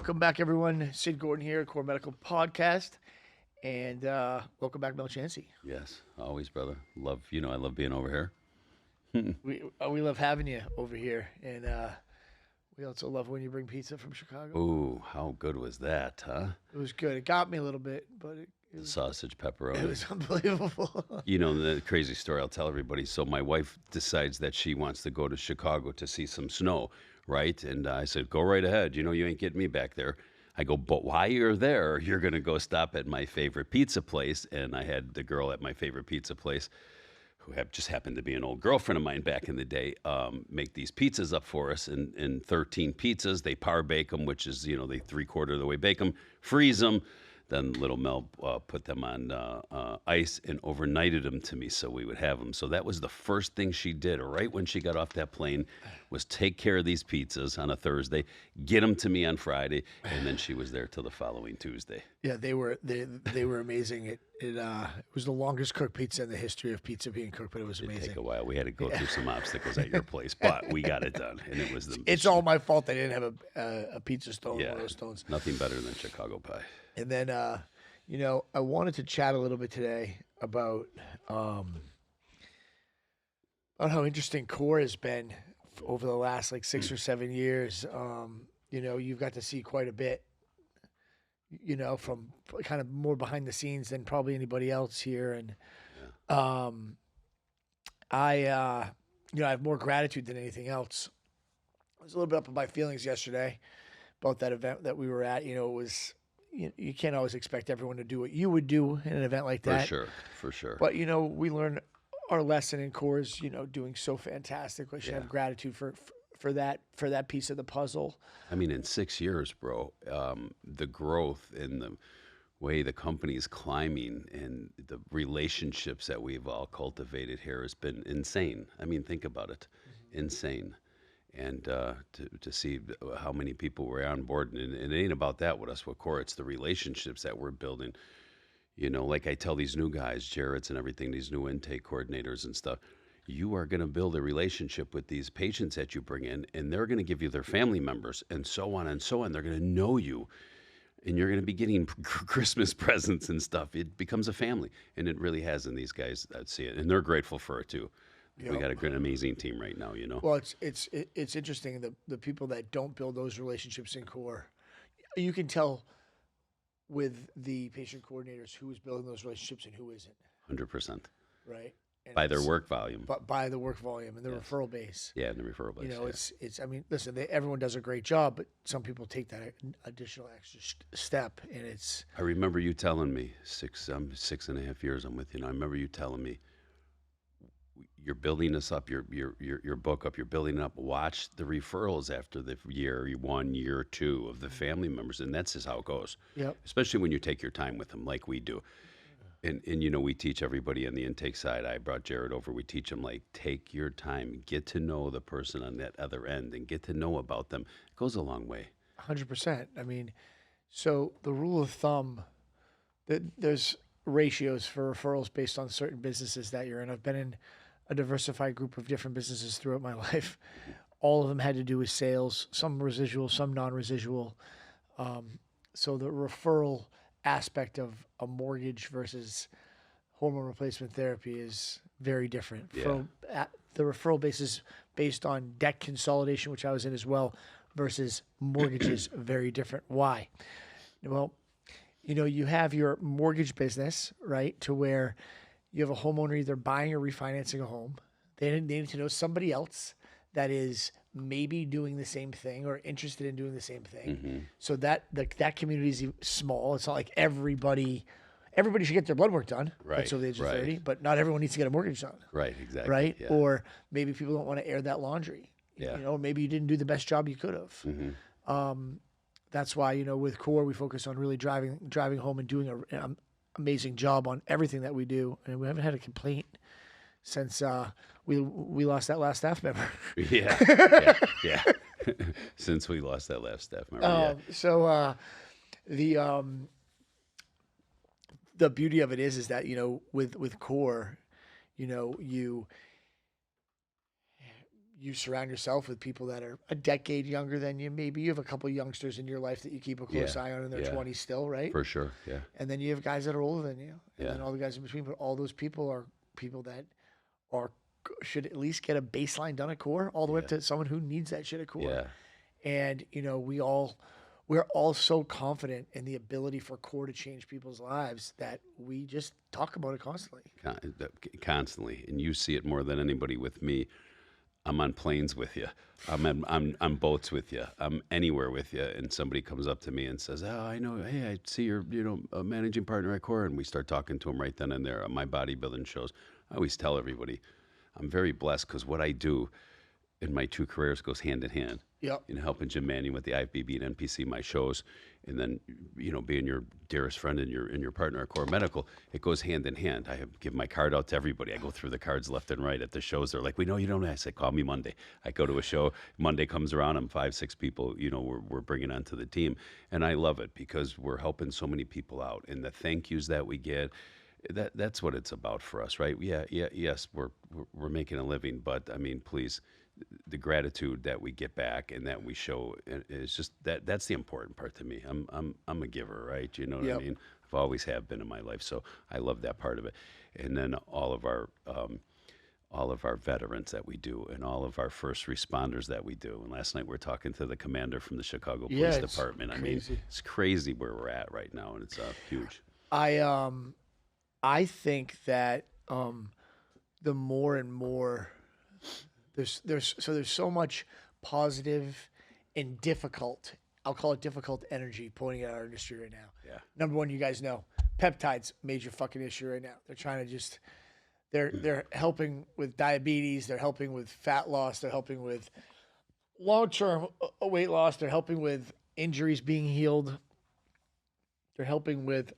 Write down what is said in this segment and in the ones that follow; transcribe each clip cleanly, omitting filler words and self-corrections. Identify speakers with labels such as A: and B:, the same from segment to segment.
A: Welcome back, everyone. Sid Gordon here, Core Medical Podcast, and welcome back, Mel Chancey.
B: Yes, always, brother. I love being over here.
A: We love having you over here, and we also love when you bring pizza from Chicago.
B: Ooh, how good was that, huh?
A: It was good. It got me a little bit, but it
B: The
A: was
B: sausage pepperoni.
A: it was unbelievable.
B: The crazy story I'll tell everybody. So my wife decides that she wants to go to Chicago to see some snow, right? And I said, go right ahead. You ain't getting me back there. I go, but while you're there, you're going to go stop at my favorite pizza place. And I had the girl at my favorite pizza place, who just happened to be an old girlfriend of mine back in the day, make these pizzas up for us in 13 pizzas. They par bake them, which is, they 3/4 of the way bake them, freeze them. Then little Mel put them on ice and overnighted them to me so we would have them. So that was the first thing she did right when she got off that plane, was take care of these pizzas on a Thursday, get them to me on Friday, and then she was there till the following Tuesday.
A: Yeah, they were amazing. It was the longest cooked pizza in the history of pizza being cooked, but it was amazing.
B: It'd take a while. We had to go through some obstacles at your place, but we got it done, and it was
A: It's all my fault they didn't have a pizza stone, one of those stones.
B: Nothing better than Chicago pie.
A: And then, I wanted to chat a little bit today about how interesting core has been over the last like 6 or 7 years. You've got to see quite a bit, from kind of more behind the scenes than probably anybody else here. And I have more gratitude than anything else. I was a little bit up in my feelings yesterday about that event that we were at. It was. You can't always expect everyone to do what you would do in an event like that.
B: For sure.
A: But, we learned our lesson in cores, doing so fantastic. We should have gratitude for that piece of the puzzle.
B: I mean, in 6 years, bro, the growth and the way the company is climbing and the relationships that we've all cultivated here has been insane. I mean, think about it. Insane. And to see how many people were on board. And it ain't about that with us, with Core. It's the relationships that we're building. Like I tell these new guys, Jarrett's and everything, these new intake coordinators and stuff, you are going to build a relationship with these patients that you bring in, and they're going to give you their family members and so on and so on. They're going to know you, and you're going to be getting Christmas presents and stuff. It becomes a family, and it really has in these guys that see it, and they're grateful for it too. We got a great, amazing team right now,
A: Well, it's interesting. The people that don't build those relationships in core, you can tell with the patient coordinators who is building those relationships and who isn't.
B: 100%.
A: Right. And
B: by their work volume.
A: But by the work volume and the referral base.
B: Yeah, and the referral base.
A: It's. I mean, listen, everyone does a great job, but some people take that additional extra step, and it's.
B: I remember you telling me 6.5 years I'm with you now. I remember you telling me, you're building this up, your book up, you're building it up. Watch the referrals after the year 1, year 2 of the family members, and that's just how it goes.
A: Yep.
B: Especially when you take your time with them, like we do. And we teach everybody on the intake side. I brought Jared over. We teach them, like, take your time, get to know the person on that other end, and get to know about them. It goes a long way.
A: 100%. I mean, so the rule of thumb, there's ratios for referrals based on certain businesses that you're in. I've been in a diversified group of different businesses throughout my life. All of them had to do with sales, some residual, some non-residual. So the referral aspect of a mortgage versus hormone replacement therapy is very different.
B: Yeah.
A: The referral basis based on debt consolidation, which I was in as well, versus mortgages, very different. Why? Well, you have your mortgage business, right, to where you have a homeowner either buying or refinancing a home. They need to know somebody else that is maybe doing the same thing or interested in doing the same thing.
B: Mm-hmm.
A: So that community is small. It's not like everybody should get their blood work done until the age of 30, but not everyone needs to get a mortgage done.
B: Right, exactly.
A: Right?
B: Yeah.
A: Or maybe people don't want to air that laundry.
B: Yeah.
A: Maybe you didn't do the best job you could have.
B: Mm-hmm.
A: That's why, with Core, we focus on really driving home and doing an amazing job on everything that we do. And we haven't had a complaint since we lost that last staff member.
B: Yeah. Since we lost that last staff member.
A: So the beauty of it is that, with Core, you surround yourself with people that are a decade younger than you. Maybe you have a couple youngsters in your life that you keep a close
B: Yeah.
A: eye on in their
B: Yeah.
A: 20s still, right?
B: For sure. Yeah.
A: And then you have guys that are older than you, and
B: Yeah.
A: then all the guys in between. But all those people are people that are should at least get a baseline done at core, all the way up
B: Yeah.
A: to someone who needs that shit at core.
B: Yeah.
A: And we're all so confident in the ability for core to change people's lives that we just talk about it constantly.
B: Constantly, and you see it more than anybody with me. I'm on planes with you. I'm on boats with you. I'm anywhere with you, and somebody comes up to me and says, "Oh, I know. Hey, I see you're a managing partner at Core," and we start talking to them right then and there. On my bodybuilding shows, I always tell everybody, I'm very blessed because what I do in my two careers goes hand in hand.
A: Yep.
B: Helping Jim Manning with the IFBB and NPC, my shows, and then being your dearest friend and your partner at Core Medical, it goes hand in hand. Give my card out to everybody. I go through the cards left and right at the shows. They're like, "We know you don't." I say, "Call me Monday." I go to a show. Monday comes around. I'm 5-6 people. We're bringing onto the team, and I love it because we're helping so many people out, and the thank yous that we get. That's what it's about for us, right? Yeah, yes, we're making a living, but I mean, please, the gratitude that we get back and that we show is just that's the important part to me. I'm a giver, right? You know what I
A: Yep.
B: mean? I've always have been in my life, so I love that part of it. And then all of our veterans that we do, and all of our first responders that we do. And last night we were talking to the commander from the Chicago Police
A: It's
B: Department. I
A: crazy.
B: mean, it's crazy where we're at right now, and it's huge.
A: I think that the more and more there's so much positive and difficult, I'll call it difficult energy pointing at our industry right now.
B: Yeah.
A: Number one, you guys know peptides, major fucking issue right now. They're trying to just they're helping with diabetes, they're helping with fat loss, they're helping with long-term weight loss, they're helping with injuries being healed, they're helping with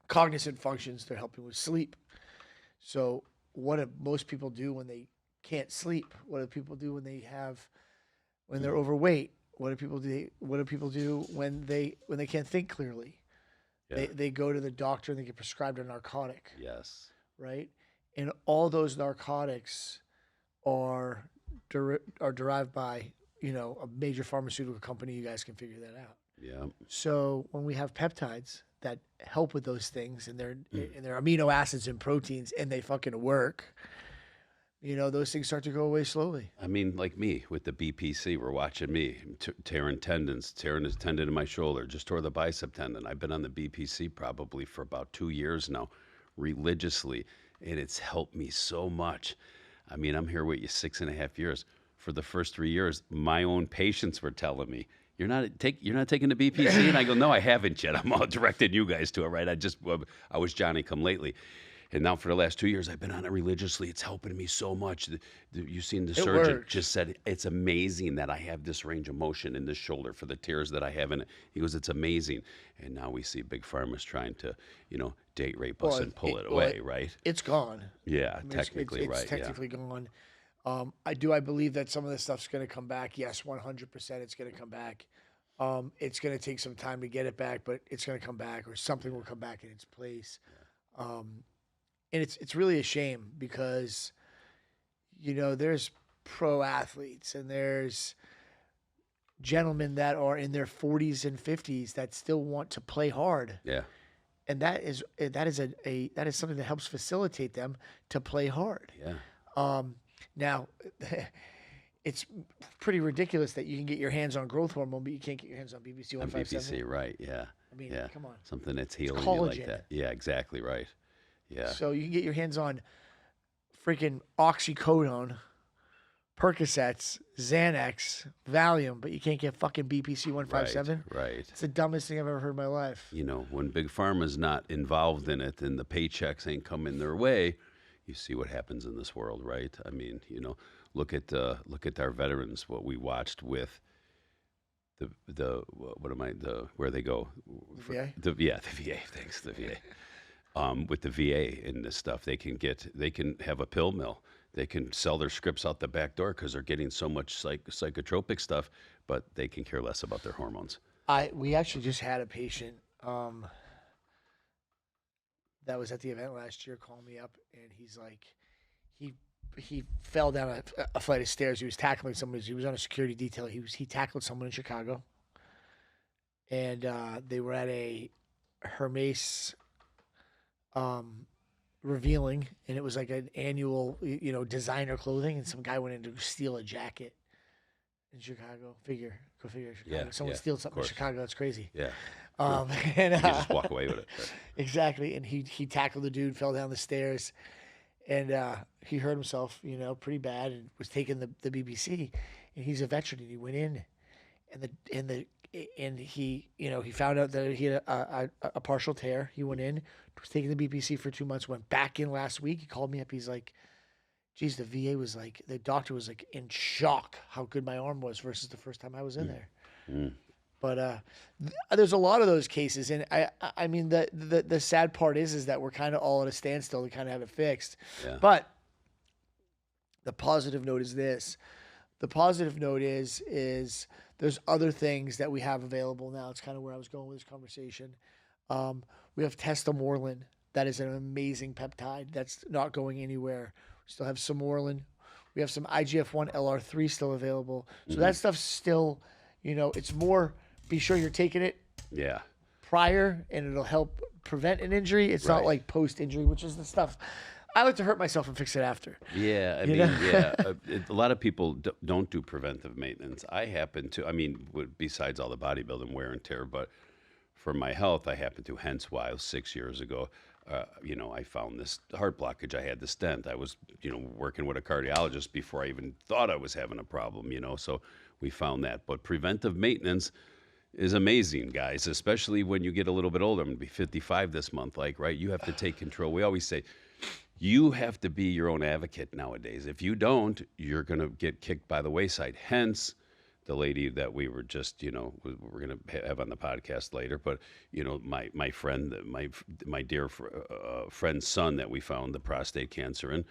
A: cognizant functions, they're helping with sleep. So what do most people do when they can't sleep? What do people do when they're overweight? What do people do when they can't think clearly?
B: Yeah.
A: They go to the doctor and they get prescribed a narcotic,
B: Yes.
A: right? And all those narcotics are derived by a major pharmaceutical company. You guys can figure that out.
B: Yeah.
A: So when we have peptides that help with those things, and they're amino acids and proteins, and they fucking work, those things start to go away slowly.
B: I mean, like me with the BPC, we're watching me tearing tendons, tearing a tendon in my shoulder, just tore the bicep tendon. I've been on the BPC probably for about 2 years now, religiously, and it's helped me so much. I mean, I'm here with you 6.5 years. For the first 3 years, my own patients were telling me, You're not taking the BPC?" And I go, "No, I haven't yet. I'm all directing you guys to it, right? I was Johnny come lately. And now for the last 2 years, I've been on it religiously. It's helping me so much. You've seen the surgeon
A: works.
B: just said, it's amazing that I have this range of motion in this shoulder for the tears that I have in it. He goes, it's amazing. And now we see big pharmas trying to, date rape us and pull it away, right?
A: It's gone.
B: Yeah,
A: I mean,
B: technically,
A: it's
B: right.
A: technically gone. I believe that some of this stuff's going to come back. Yes, 100% it's going to come back. It's going to take some time to get it back, but it's going to come back, or something will come back in its place. And it's really a shame because, there's pro athletes and there's gentlemen that are in their 40s and 50s that still want to play hard.
B: Yeah.
A: And that is something that helps facilitate them to play hard.
B: Yeah.
A: Now, it's pretty ridiculous that you can get your hands on growth hormone, but you can't get your hands on BBC 157.
B: BPC, right? Yeah.
A: I mean,
B: yeah.
A: come on.
B: Something that's healing
A: collagen.
B: you like that. Yeah, exactly right. Yeah.
A: So you can get your hands on freaking oxycodone, Percocets, Xanax, Valium, but you can't get fucking BPC 157.
B: Right.
A: It's the dumbest thing I've ever heard in my life.
B: When Big Pharma's not involved in it and the paychecks ain't coming their way, you see what happens in this world, right? I mean, look at our veterans, what we watched with where they go?
A: VA?
B: The VA, thanks, the VA. With the VA and this stuff, they can have a pill mill. They can sell their scripts out the back door because they're getting so much psychotropic stuff, but they can care less about their hormones.
A: We actually just had a patient that was at the event last year call me up, and he's like, he he fell down a flight of stairs. He was tackling someone. He was on a security detail. He tackled someone in Chicago, and they were at a Hermes revealing, and it was like an annual, designer clothing, and some guy went in to steal a jacket in Chicago. Go figure, Chicago.
B: Yeah,
A: Someone
B: yeah,
A: steals
B: of
A: something in
B: course.
A: Chicago. That's crazy.
B: Yeah.
A: And
B: You can just walk away with it. But
A: exactly. And he tackled the dude, fell down the stairs, and he hurt himself, pretty bad, and was taking the BBC. And he's a veteran, and he went in, and he found out that he had a partial tear. He went in, was taking the BBC for 2 months, went back in last week. He called me up. He's like, geez, the VA was like, the doctor was like in shock how good my arm was versus the first time I was in there.
B: mm,
A: But there's a lot of those cases, and I mean the sad part is that we're kind of all at a standstill to kind of have it fixed.
B: yeah.
A: But the positive note is this: the positive note is there's other things that we have available now. It's kind of where I was going with this conversation. We have testosterone. That is an amazing peptide that's not going anywhere. We still have Samorlin. We have some IGF-1 LR3 still available. So that stuff's still, it's more. Be sure you're taking it
B: Yeah.
A: prior, and it'll help prevent an injury. It's not
B: Right.
A: like post-injury, which is the stuff. I like to hurt myself and fix it after.
B: Yeah, I
A: You
B: mean,
A: know?
B: yeah. A lot of people don't do preventive maintenance. I happen to. I mean, besides all the bodybuilding wear and tear, but for my health, I happen to. Hence why 6 years ago, I found this heart blockage. I had the stent. I was, working with a cardiologist before I even thought I was having a problem. So we found that. But preventive maintenance is amazing, guys, especially when you get a little bit older. I'm going to be 55 this month, right? You have to take control. We always say, you have to be your own advocate nowadays. If you don't, you're going to get kicked by the wayside. Hence, the lady that we were just, we're going to have on the podcast later. But, my friend, my dear friend's son that we found the prostate cancer in,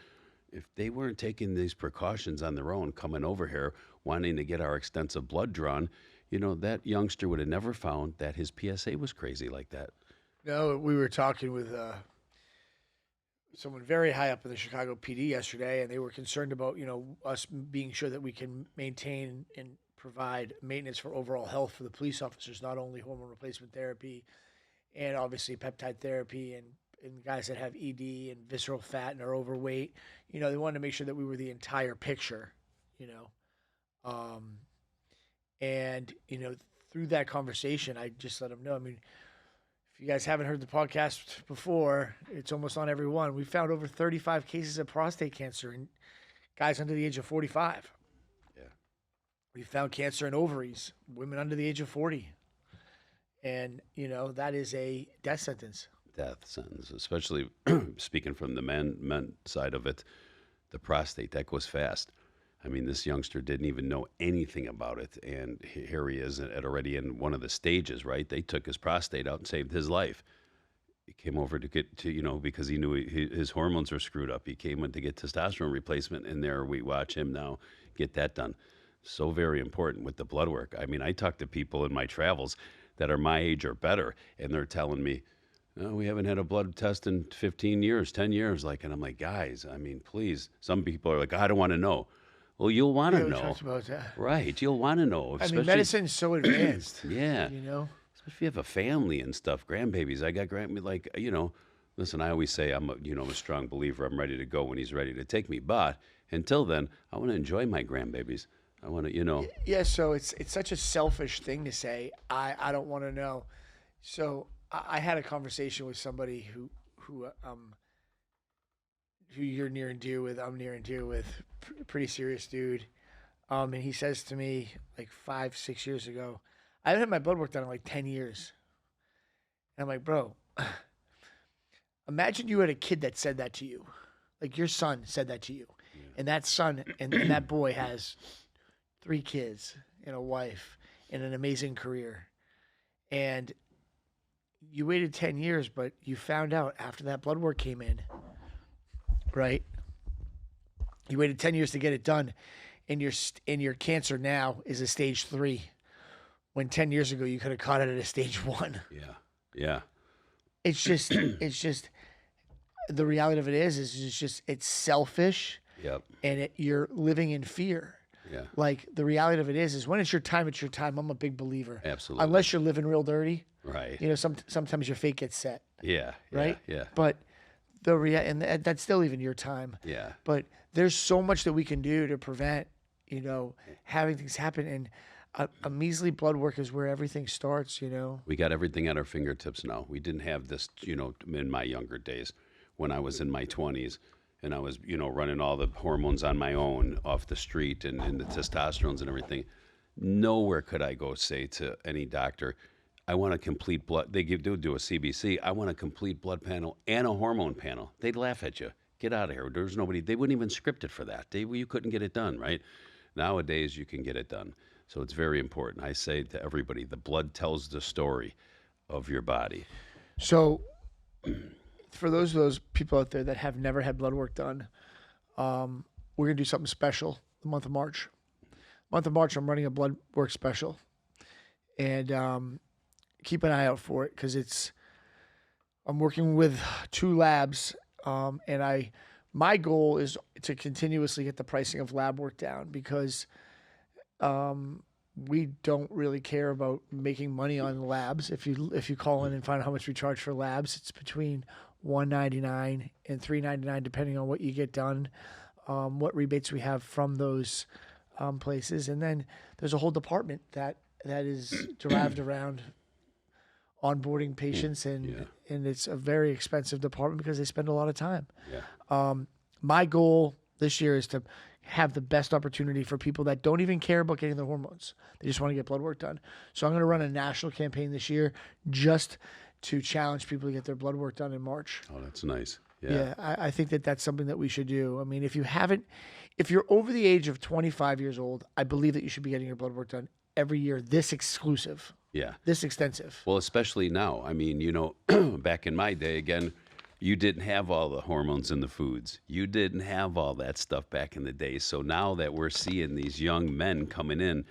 B: if they weren't taking these precautions on their own, coming over here, wanting to get our extensive blood drawn, that youngster would have never found that his PSA was crazy like that.
A: No, we were talking with someone very high up in the Chicago PD yesterday, and they were concerned about, us being sure that we can maintain and provide maintenance for overall health for the police officers, not only hormone replacement therapy and obviously peptide therapy and guys that have ED and visceral fat and are overweight. They wanted to make sure that we were the entire picture, and, through that conversation, I just let them know. I mean, if you guys haven't heard the podcast before, it's almost on every one. We found over 35 cases of prostate cancer in guys under the age of 45.
B: Yeah.
A: We found cancer in ovaries, women under the age of 40. And, that is a death sentence.
B: Death sentence, especially speaking from the men side of it, the prostate, that goes fast. I mean, this youngster didn't even know anything about it, and here he is already in one of the stages, right? They took his prostate out and saved his life. He came over to get to, because he knew his hormones were screwed up. He came in to get testosterone replacement, and there we watch him now get that done. So very important with the blood work. I mean, I talk to people in my travels that are my age or better, and they're telling me, no, we haven't had a blood test in 15 years, 10 years. And I'm like, guys, I mean, please. Some people are like, I don't want to know. Well, you'll want to
A: We
B: know.
A: talked about that.
B: Right. You'll want to know.
A: I mean, medicine's so advanced.
B: Yeah.
A: Especially
B: if you have a family and stuff, grandbabies. I got listen, I always say I'm a strong believer. I'm ready to go when he's ready to take me. But until then, I want to enjoy my grandbabies. I want to,
A: Yeah, so it's such a selfish thing to say, I don't want to know. So I had a conversation with somebody who you're near and dear with, I'm near and dear with, pretty serious dude. And he says to me like 5-6 years ago, I haven't had my blood work done in like 10 years. And I'm like, bro, imagine you had a kid that said that to you. Like your son said that to you. Yeah. And that son and that boy has 3 kids and a wife and an amazing career. And you waited 10 years, but you found out after that blood work came in, right? You waited 10 years to get it done, and your cancer now is a stage 3. When 10 years ago you could have caught it at a stage 1.
B: Yeah. Yeah.
A: It's just the reality of it is it's selfish.
B: Yep.
A: and you're living in fear.
B: Yeah.
A: Like the reality of it is when it's your time, it's your time. I'm a big believer.
B: Absolutely.
A: Unless you're living real dirty,
B: Right.
A: sometimes your fate gets set,
B: Yeah.
A: right?
B: Yeah.
A: But and that's still even your time.
B: Yeah.
A: But there's so much that we can do to prevent, having things happen. And a measly blood work is where everything starts,
B: We got everything at our fingertips now. We didn't have this, in my younger days when I was in my 20s and I was, running all the hormones on my own off the street and the testosterones and everything. Nowhere could I go say to any doctor, I want a complete blood. They'll do a CBC. I want a complete blood panel and a hormone panel. They'd laugh at you. Get out of here. There's nobody. They wouldn't even script it for that. You couldn't get it done, right? Nowadays, you can get it done. So it's very important. I say to everybody, the blood tells the story of your body.
A: So for those people out there that have never had blood work done, we're going to do something special the month of March. Month of March, I'm running a blood work special. And keep an eye out for it because I'm working with 2 labs. And my goal is to continuously get the pricing of lab work down because we don't really care about making money on labs. If you call in and find out how much we charge for labs, it's between $199 and $399 depending on what you get done, what rebates we have from those places, and then there's a whole department that is derived around onboarding patients, and it's a very expensive department because they spend a lot of time.
B: Yeah.
A: My goal this year is to have the best opportunity for people that don't even care about getting their hormones. They just want to get blood work done. So I'm going to run a national campaign this year just to challenge people to get their blood work done in March.
B: Oh, that's nice.
A: Yeah, I think that's something that we should do. I mean, if you're over the age of 25 years old, I believe that you should be getting your blood work done every year, this exclusive.
B: Yeah.
A: This extensive.
B: Well, especially now. I mean, back in my day, again, you didn't have all the hormones in the foods. You didn't have all that stuff back in the day. So now that we're seeing these young men coming in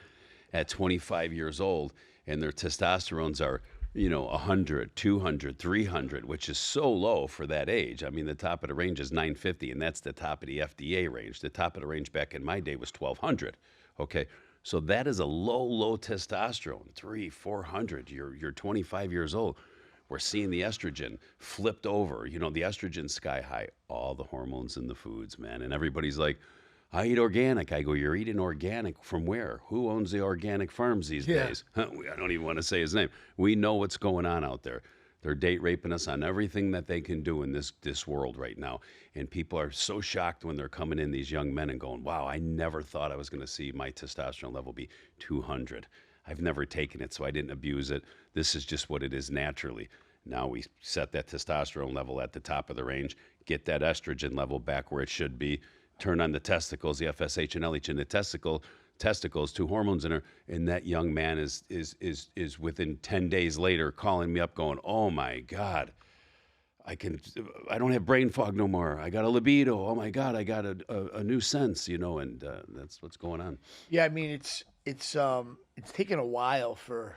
B: at 25 years old and their testosterones are, 100, 200, 300, which is so low for that age. I mean, the top of the range is 950, and that's the top of the FDA range. The top of the range back in my day was 1200. Okay. So that is a low testosterone, 300, 400. You're 25 years old. We're seeing the estrogen flipped over. The estrogen's sky high. All the hormones in the foods, man. And everybody's like, I eat organic. I go, you're eating organic from where? Who owns the organic farms these days? I don't even want to say his name. We know what's going on out there. They're date raping us on everything that they can do in this world right now. And people are so shocked when they're coming in, these young men, and going, wow, I never thought I was going to see my testosterone level be 200. I've never taken it, so I didn't abuse it. This is just what it is naturally. Now we set that testosterone level at the top of the range, get that estrogen level back where it should be, turn on the testicles, the FSH and LH in the testicles, 2 hormones in her, and that young man is within 10 days later calling me up going, oh my God, I don't have brain fog no more. I got a libido. Oh my God, I got a new sense, and that's what's going on.
A: Yeah, I mean it's taken a while for,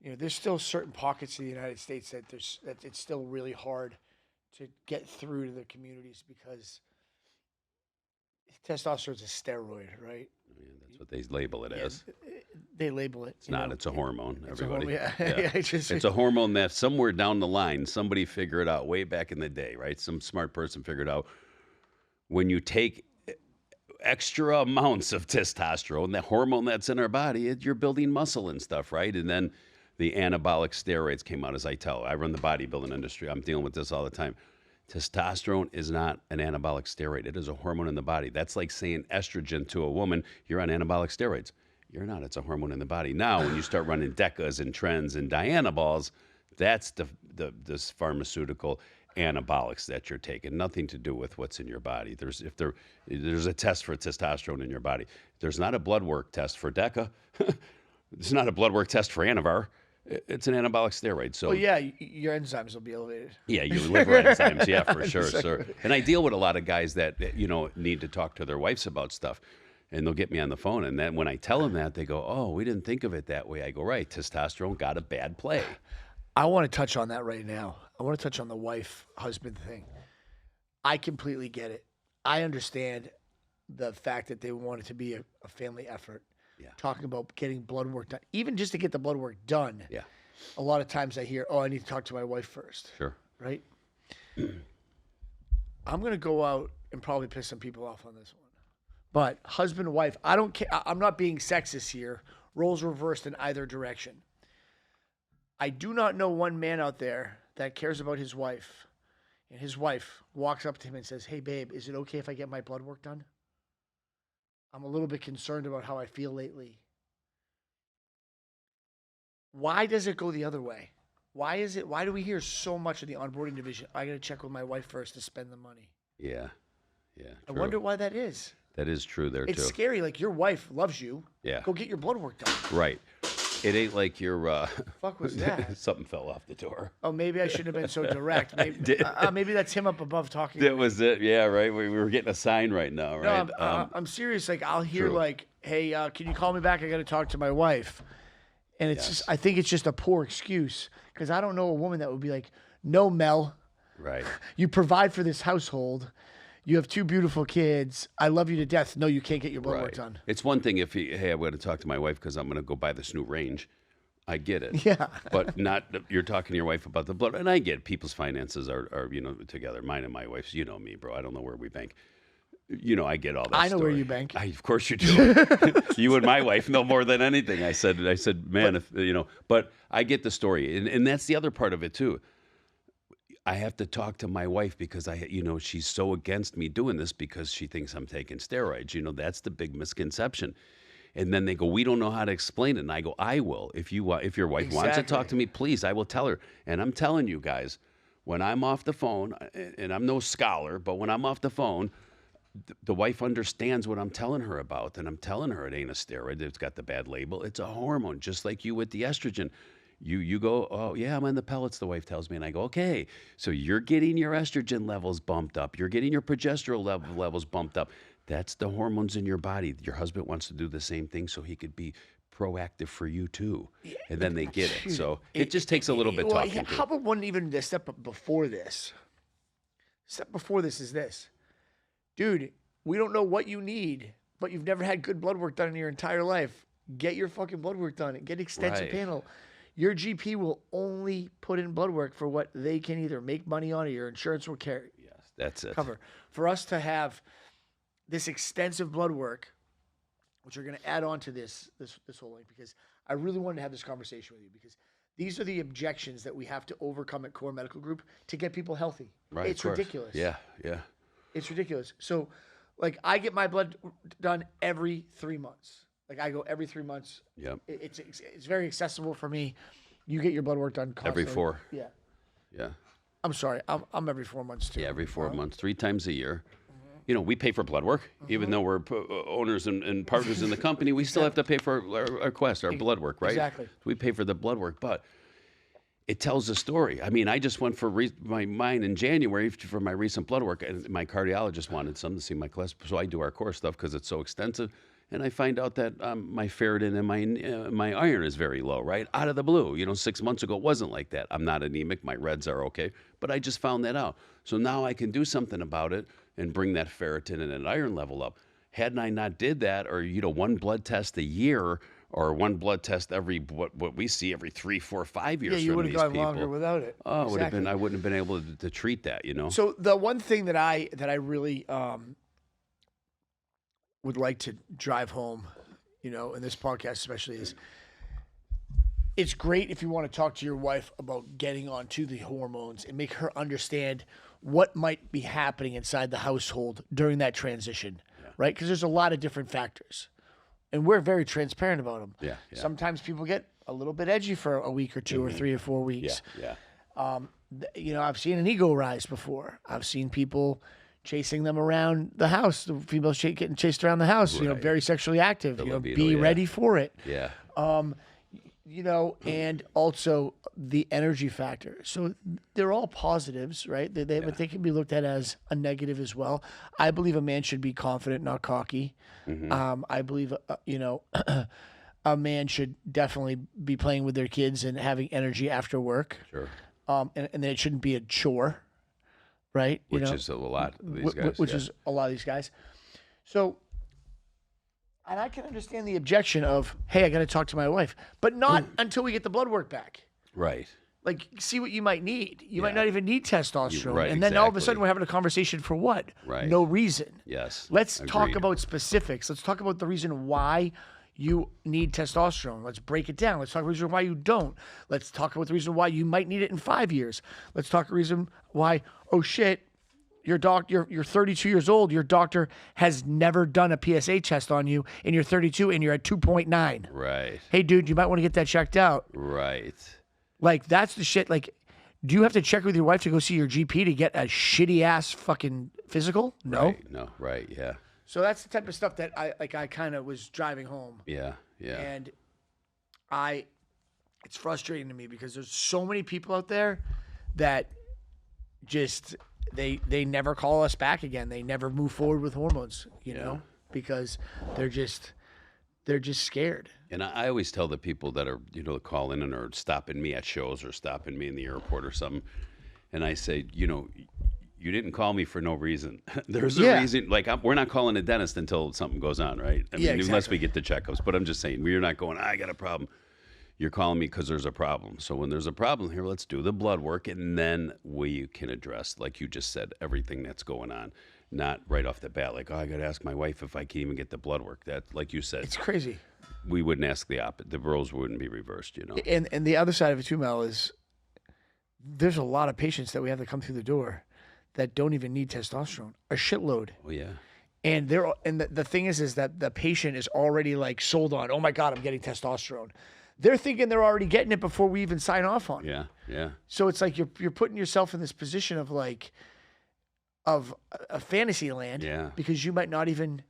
A: there's still certain pockets of the United States that it's still really hard to get through to the communities because testosterone is a steroid, right?
B: Yeah, that's what they label it as.
A: They label it.
B: It's not. It's a hormone, everybody.
A: Yeah.
B: It's a hormone that somewhere down the line, somebody figured out way back in the day, right? Some smart person figured out when you take extra amounts of testosterone, the hormone that's in our body, you're building muscle and stuff, right? And then the anabolic steroids came out, as I run the bodybuilding industry. I'm dealing with this all the time. Testosterone is not an anabolic steroid. It is a hormone in the body. That's like saying estrogen to a woman, you're on anabolic steroids. You're not. It's a hormone in the body. Now, when you start running Decas and Trends and Dianabols, that's this pharmaceutical anabolics that you're taking. Nothing to do with what's in your body. There's a test for testosterone in your body. There's not a blood work test for Deca. There's not a blood work test for Anavar. It's an anabolic steroid. So,
A: well, yeah, your enzymes will be elevated.
B: Yeah, your liver enzymes. Yeah, for sure,
A: Exactly.
B: sir. And I deal with a lot of guys that need to talk to their wives about stuff, and they'll get me on the phone. And then when I tell them that, they go, "Oh, we didn't think of it that way." I go, "Right, testosterone got a bad play."
A: I want to touch on that right now. I want to touch on the wife-husband thing. I completely get it. I understand. the fact that they want it to be a family effort.
B: Yeah.
A: Talking about getting blood work done, even just to get the blood work done.
B: Yeah.
A: A lot of times I hear, "Oh, I need to talk to my wife first."
B: Sure.
A: Right? I'm going to go out and probably piss some people off on this one. But husband and wife, I don't care. I'm not being sexist here. Roles reversed in either direction. I do not know one man out there that cares about his wife, and his wife walks up to him and says, "Hey, babe, is it okay if I get my blood work done? I'm a little bit concerned about how I feel lately." Why does it go the other way? Why do we hear so much of the onboarding division? I got to check with my wife first to spend the money.
B: Yeah. Yeah.
A: I
B: True.
A: wonder why that is.
B: That is true there,
A: It's
B: too.
A: scary. Like, your wife loves you.
B: Yeah.
A: Go get your blood work done.
B: Right. It ain't like you're...
A: Fuck was that?
B: Something fell off the door.
A: Oh, maybe I shouldn't have been so direct. Maybe, maybe that's him up above talking.
B: That was it. Yeah, right. We were getting a sign right now, right?
A: No, I'm serious. Like, I'll hear
B: True.
A: like, "Hey, can you call me back? I got to talk to my wife." And it's
B: Yes.
A: just, I think it's just a poor excuse, because I don't know a woman that would be like, "No, Mel,
B: Right.
A: you provide for this household. You have 2 beautiful kids. I love you to death. No, you can't get your blood work done."
B: It's one thing if hey, I'm going to talk to my wife because I'm going to go buy this new range. I get it.
A: Yeah.
B: But not you're talking to your wife about the blood, and I get people's finances are together. Mine and my wife's. You know me, bro. I don't know where we bank. I get all that.
A: I know where
B: story.
A: you bank.
B: Of course you do. You and my wife know more than anything. I said, man, but I get the story, and that's the other part of it too. I have to talk to my wife because she's so against me doing this because she thinks I'm taking steroids. That's the big misconception. And then they go, "We don't know how to explain it." And I go, "I will. If your wife wants to talk
A: Exactly.
B: to me, please, I will tell her." And I'm telling you guys, when I'm off the phone, and I'm no scholar, but when I'm off the phone, the wife understands what I'm telling her about. And I'm telling her it ain't a steroid. It's got the bad label. It's a hormone, just like you with the estrogen. You go, "Oh, yeah, I'm on the pellets," the wife tells me. And I go, "Okay, so you're getting your estrogen levels bumped up. You're getting your progesterone levels bumped up. That's the hormones in your body. Your husband wants to do the same thing so he could be proactive for you too." And then they get it. So it just takes a little bit
A: Well,
B: talking.
A: how about one even the step before this? Step before this is this. Dude, we don't know what you need, but you've never had good blood work done in your entire life. Get your fucking blood work done and get extensive
B: Right.
A: panel. Your GP will only put in blood work for what they can either make money on or your insurance will carry.
B: Yes, that's it.
A: Cover. For us to have this extensive blood work, which are going to add on to this whole thing, because I really wanted to have this conversation with you, because these are the objections that we have to overcome at Core Medical Group to get people healthy.
B: Right,
A: It's
B: of course.
A: ridiculous.
B: Yeah, yeah.
A: It's ridiculous. So, like, I get my blood done every 3 months. Like, I go every 3 months.
B: Yep.
A: It's very accessible for me. You get your blood work done constantly.
B: Every 4.
A: Yeah.
B: Yeah.
A: I'm sorry. I'm every 4 months too.
B: Yeah, every 4 months, 3 times a year. We pay for blood work, even though we're owners and partners in the company. We still have to pay for our quest, our blood work, right?
A: Exactly.
B: We pay for the blood work, but it tells a story. I mean, I just went for mine in January for my recent blood work, and my cardiologist wanted some to see my cholesterol. So I do our core stuff because it's so extensive, and I find out that my ferritin and my iron is very low, right? Out of the blue. 6 months ago, it wasn't like that. I'm not anemic. My reds are okay, but I just found that out. So now I can do something about it and bring that ferritin and an iron level up. Hadn't I not did that, or one blood test a year, or one blood test every what we see every 3, 4, 5 years.
A: Yeah, you
B: from
A: would have
B: these
A: gone
B: people.
A: longer without it.
B: Oh, it would have been.
A: Exactly.
B: I wouldn't have been able to treat that.
A: So the one thing that I really would like to drive home, in this podcast especially, is it's great if you want to talk to your wife about getting onto the hormones and make her understand what might be happening inside the household during that transition, right? Because there's a lot of different factors, and we're very transparent about them.
B: Yeah.
A: Sometimes people get a little bit edgy for a week or 2 or 3 or 4
B: Yeah.
A: weeks.
B: Yeah.
A: I've seen an ego rise before. I've seen people chasing them around the house. The females getting chased around the house.
B: Right.
A: Very sexually active.
B: The libido,
A: Be
B: yeah.
A: ready for it.
B: Yeah.
A: And also the energy factor. So they're all positives, right? But they can be looked at as a negative as well. I believe a man should be confident, not cocky. I believe, a man should definitely be playing with their kids and having energy after work.
B: Sure.
A: And then it shouldn't be a chore, right?
B: Which is a lot of these guys.
A: Which is a lot of these guys. So, and I can understand the objection of, hey, I got to talk to my wife, but not until we get the blood work back.
B: Right.
A: Like, see what you might need. You might
B: Yeah.
A: not even need testosterone.
B: Right,
A: and then all of a
B: exactly.
A: sudden we're having a conversation for what?
B: Right.
A: No reason.
B: Yes.
A: Let's talk
B: Agreed.
A: about specifics. Let's talk about the reason why you need testosterone. Let's break it down. Let's talk about the reason why you don't. Let's talk about the reason why you might need it in 5 years. Let's talk the reason why, oh shit, you're 32 years old. Your doctor has never done a PSA test on you, and you're 32 and you're at 2.9.
B: Right.
A: Hey, dude, you might want to get that checked out.
B: Right.
A: Like, that's the shit. Like, do you have to check with your wife to go see your GP to get a shitty ass fucking physical? No.
B: Right. No. Right. Yeah.
A: So that's the type of stuff that I kind of was driving home.
B: Yeah. Yeah.
A: And it's frustrating to me because there's so many people out there that just they never call us back again. They never move forward with hormones, you know, because they're just scared.
B: And I always tell the people that are, calling in or stopping me at shows or stopping me in the airport or something, and I say, you didn't call me for no reason. There's a reason. Like, we're not calling a dentist until something goes on, right? I mean, unless we get the checkups. But I'm just saying, we're not going, I got a problem. You're calling me because there's a problem. So when there's a problem here, let's do the blood work, and then we can address, like you just said, everything that's going on. Not right off the bat, like, oh, I got to ask my wife if I can even get the blood work. That, like you said,
A: It's crazy.
B: we wouldn't ask the opposite. The roles wouldn't be reversed,
A: And the other side of it too, Mel, is there's a lot of patients that we have that come through the door that don't even need testosterone. A shitload.
B: Oh, yeah.
A: And the thing is that the patient is already like sold on, oh my God, I'm getting testosterone. They're thinking they're already getting it before we even sign off on it.
B: Yeah, yeah.
A: So it's like you're putting yourself in this position of a fantasy land.
B: Yeah.
A: Because you might not even.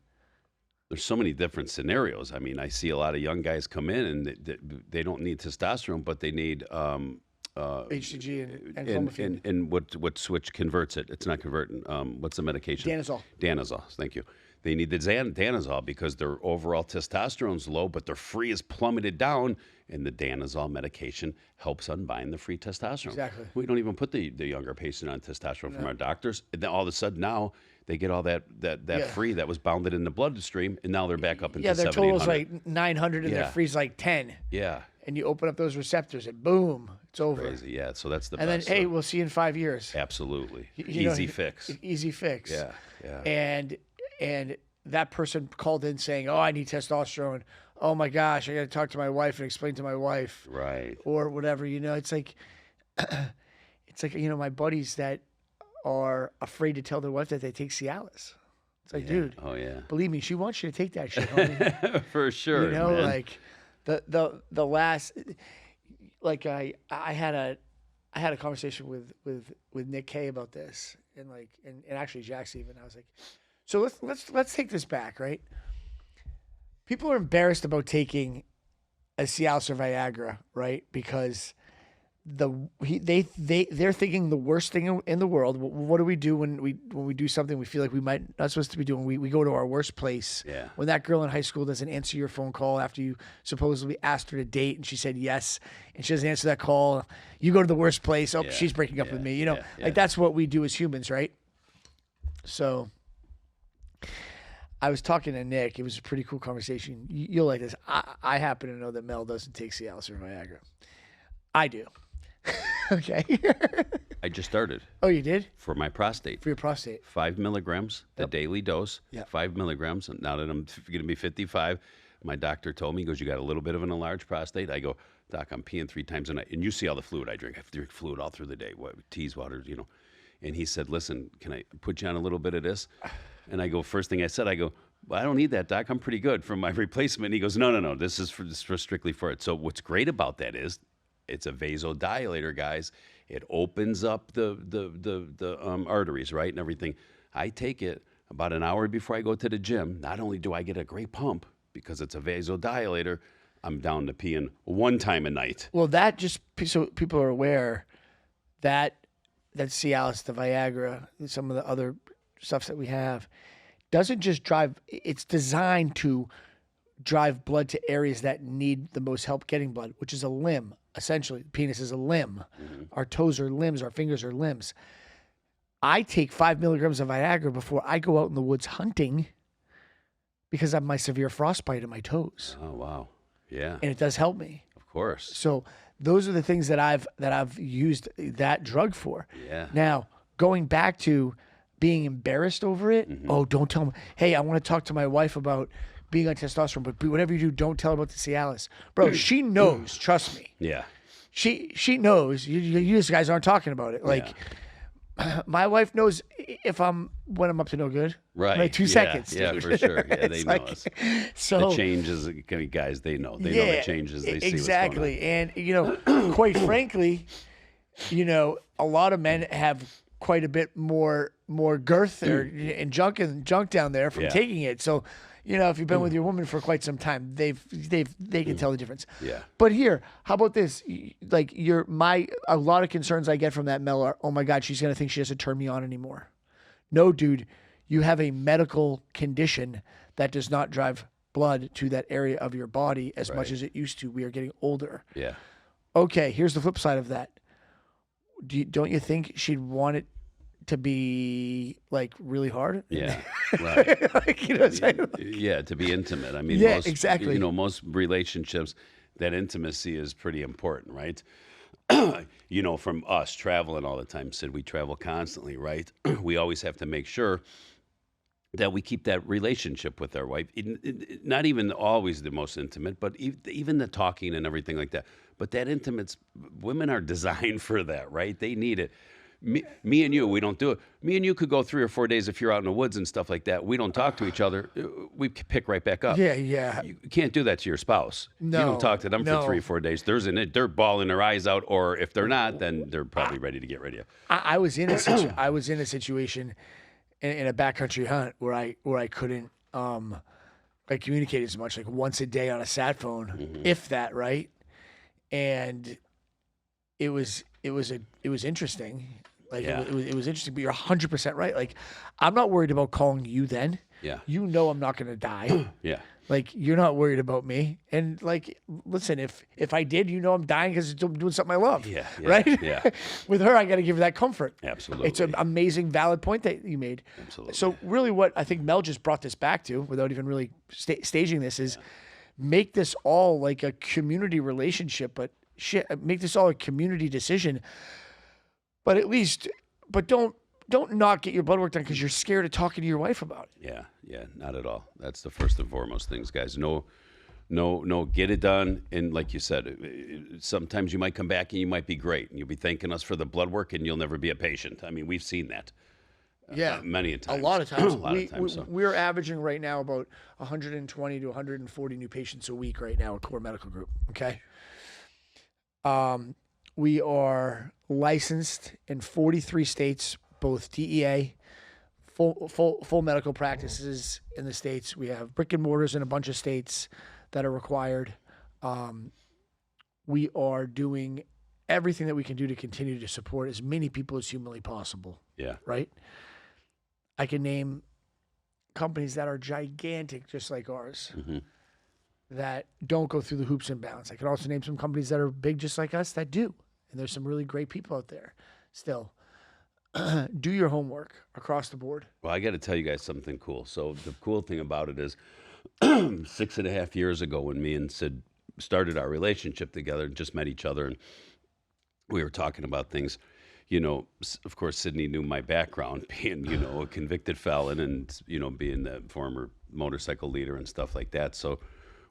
B: There's so many different scenarios. I mean, I see a lot of young guys come in and they don't need testosterone, but they need
A: HCG and clomiphene.
B: and what switch converts it? It's not converting. What's the medication?
A: Danazol.
B: Danazol. Thank you. They need the Danazol because their overall testosterone's low, but their free is plummeted down, and the Danazol medication helps unbind the free testosterone.
A: Exactly.
B: We don't even put the younger patient on testosterone from our doctors. And then all of a sudden now they get all that free that was bounded in the bloodstream, and now they're back up into
A: their
B: 700,
A: total's like 900 and their free's like 10.
B: Yeah.
A: And you open up those receptors and boom, it's over.
B: Crazy. Yeah. So that's the
A: And then,
B: best.
A: hey, we'll see you in 5 years.
B: Absolutely.
A: You know,
B: Easy fix.
A: Easy fix.
B: Yeah. Yeah.
A: And that person called in saying, oh, I need testosterone. Oh my gosh, I got to talk to my wife and explain to my wife.
B: Right.
A: Or whatever, it's like, my buddies that are afraid to tell their wife that they take Cialis. It's like, dude,
B: Oh yeah.
A: believe me, she wants you to take that shit, homie.
B: For sure. Man.
A: Like the last, like I had a conversation with Nick Kay about this, and actually Jax even. I was like, so let's take this back, right? People are embarrassed about taking a Cialis or Viagra, right? Because they're thinking the worst thing in the world. What do we do when we do something we feel like we might not supposed to be doing? We go to our worst place.
B: Yeah.
A: When that girl in high school doesn't answer your phone call after you supposedly asked her to date and she said yes, and she doesn't answer that call, you go to the worst place. Oh, she's breaking up with me. Like that's what we do as humans, right? So I was talking to Nick. It was a pretty cool conversation. You'll like this. I happen to know that Mel doesn't take Cialis or Viagra. I do. Okay.
B: I just started.
A: Oh, you did?
B: For my prostate.
A: For your prostate.
B: 5 milligrams, the daily dose.
A: Yep.
B: 5 milligrams. Now that I'm going to be 55, my doctor told me, he goes, you got a little bit of an enlarged prostate. I go, Doc, I'm peeing 3 times a night. And you see all the fluid I drink. I drink fluid all through the day, teas, water, And he said, listen, can I put you on a little bit of this? And I go, first thing I said, I go, well, I don't need that, Doc. I'm pretty good from my replacement. And he goes, no. This is for strictly for it. So what's great about that is it's a vasodilator, guys. It opens up the arteries, right, and everything. I take it about an hour before I go to the gym. Not only do I get a great pump because it's a vasodilator, I'm down to peeing 1 time a night.
A: Well, that just so people are aware that Cialis, the Viagra, and some of the other stuff that we have doesn't just drive. It's designed to drive blood to areas that need the most help getting blood, which is a limb. Essentially, the penis is a limb. Mm-hmm. Our toes are limbs. Our fingers are limbs. I take 5 milligrams of Viagra before I go out in the woods hunting because of my severe frostbite in my toes,
B: Oh, wow. Yeah,
A: and it does help me.
B: of course.
A: So those are the things that I've used that drug for.
B: Yeah.
A: Now, going back to being embarrassed over it. Oh, don't tell me. Hey, I want to talk to my wife about being on testosterone, but whatever you do, don't tell her about the Cialis. Bro, she knows. Trust me.
B: Yeah.
A: She knows. You guys aren't talking about it. Like, my wife knows when I'm up to no good.
B: Right.
A: Like 2
B: Yeah,
A: seconds.
B: Yeah,
A: dude.
B: for sure. Yeah, they
A: It's
B: know
A: like-
B: us.
A: So
B: The changes, guys, they know. They know the changes. They see
A: exactly.
B: what's going on.
A: And quite frankly, a lot of men have quite a bit more girth and junk down there from
B: Yeah.
A: taking it. So, if you've been with your woman for quite some time, they can tell the difference.
B: Yeah.
A: But here, how about this? Like a lot of concerns I get from that Mel are, oh my God, she's gonna think she doesn't turn me on anymore. No, dude, you have a medical condition that does not drive blood to that area of your body as much as it used to. We are getting older.
B: Yeah.
A: Okay, here's the flip side of that. Don't you think she'd want it to be like really hard?
B: Yeah. Right.
A: Like, what I'm saying?
B: Yeah, to be intimate. I mean,
A: Yeah,
B: most,
A: exactly.
B: Most relationships, that intimacy is pretty important, right? From us traveling all the time, Sid, we travel constantly, right? We always have to make sure that we keep that relationship with our wife. Not even always the most intimate, but even the talking and everything like that. But that intimate, women are designed for that, right? They need it. Me and you, we don't do it. Me and you could go 3 or 4 days if you're out in the woods and stuff like that. We don't talk to each other. We pick right back up.
A: Yeah.
B: You can't do that to your spouse. You
A: No,
B: don't talk to them
A: no.
B: for 3 or 4 days. They're bawling their eyes out, or if they're not, then they're probably ready to get rid of you.
A: I was in a situation in a backcountry hunt where I couldn't communicate as much, like once a day on a sat phone, if that, right? And it was interesting. Like it was interesting, but you're 100% right. Like, I'm not worried about calling you then.
B: Yeah.
A: I'm not going to die.
B: Yeah.
A: Like, you're not worried about me. And like, listen, if I did, I'm dying because I'm doing something I love.
B: Yeah.
A: Right?
B: Yeah.
A: With her, I got to give her that comfort.
B: Absolutely.
A: It's an amazing, valid point that you made.
B: Absolutely.
A: So really what I think Mel just brought this back to, without even really staging this, is make this all like a community relationship, but make this all a community decision. But don't not get your blood work done because you're scared of talking to your wife about it.
B: Yeah, not at all. That's the first and foremost things, guys. No, get it done. And like you said, sometimes you might come back and you might be great, and you'll be thanking us for the blood work, and you'll never be a patient. I mean, we've seen that. Many a times.
A: A lot of times.
B: A lot of times.
A: We're averaging right now about 120 to 140 new patients a week right now at Core Medical Group. Okay. We are licensed in 43 states, both DEA, full medical practices in the states. We have brick and mortars in a bunch of states that are required. We are doing everything that we can do to continue to support as many people as humanly possible.
B: Yeah.
A: Right? I can name companies that are gigantic, just like ours, that don't go through the hoops and bounds. I can also name some companies that are big, just like us, that do. And there's some really great people out there still. Do your homework across the board.
B: Well, I got to tell you guys something cool. So the cool thing about it is 6.5 years ago when me and Sid started our relationship together, just met each other, and we were talking about things. Of course, Sydney knew my background, being, a convicted felon and, being the former motorcycle leader and stuff like that. So